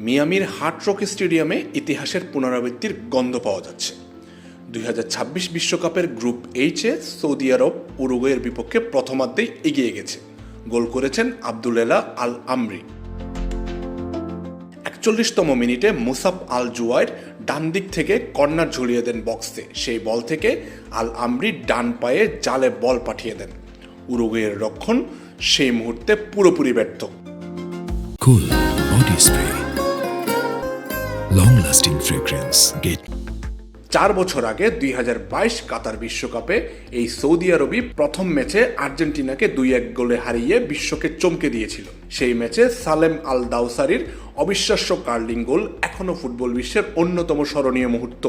মিয়ামির hard rock স্টেডিয়ামে ইতিহাসের পুনরাবৃত্তির গন্ধ পাওয়া যাচ্ছে। 2026 বিশ্বকাপের গ্রুপ এইচে সৌদি আরব উরুগুয়ের বিপক্ষে প্রথমার্ধেই এগিয়ে গেছে। গোল করেছেন আবদুলেলা আল আমরি। 41তম মিনিটে মুসাব আল জুয়াইর ডান দিক থেকে কর্নার ঝুলিয়ে দেন বক্সে। সেই বল থেকে আল আমরি ডান পায়ে জালে বল পাঠিয়ে দেন। উরুগুয়ের রক্ষণ সেই মুহূর্তে পুরোপুরি ব্যর্থ। Cool body spray, long-lasting fragrance. Get 4 বছর আগে 2022 কাতার বিশ্বকাপে এই সৌদি আরবই প্রথম ম্যাচে আর্জেন্টিনাকে 2-1 গোলে হারিয়ে বিশ্বকে চমকে দিয়েছিল। সেই ম্যাচে সালেম আল দাওসারির অবিশ্বাস্য কার্লিং গোল এখনও ফুটবল বিশ্বের অন্যতম স্মরণীয় মুহূর্ত।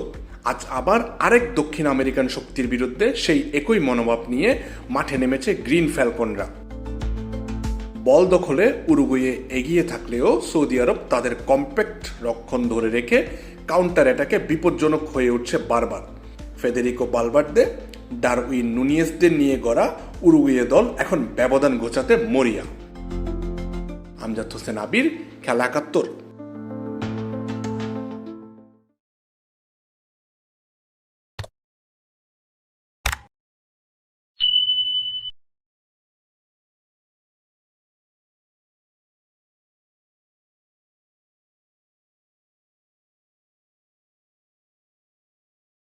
আজ আবার আরেক দক্ষিণ আমেরিকান শক্তির বিরুদ্ধে সেই একই মনোভাব নিয়ে মাঠে নেমেছে গ্রিন ফ্যালকনরা। বল দখলে উরুগুয়ে এগিয়ে থাকলেও সৌদি আরব তাদের কম্প্যাক্ট রক্ষণ ধরে রেখে কাউন্টার অ্যাটাকে বিপজ্জনক হয়ে উঠছে বারবার। ফেদেরিকো ভালভার্দে, ডারউইন নুনিয়েজদের নিয়ে গড়া উরুগুয়ে দল এখন ব্যবধান ঘোচাতে মরিয়া। আমজাদ হোসেন আবির, খেলা ৭১।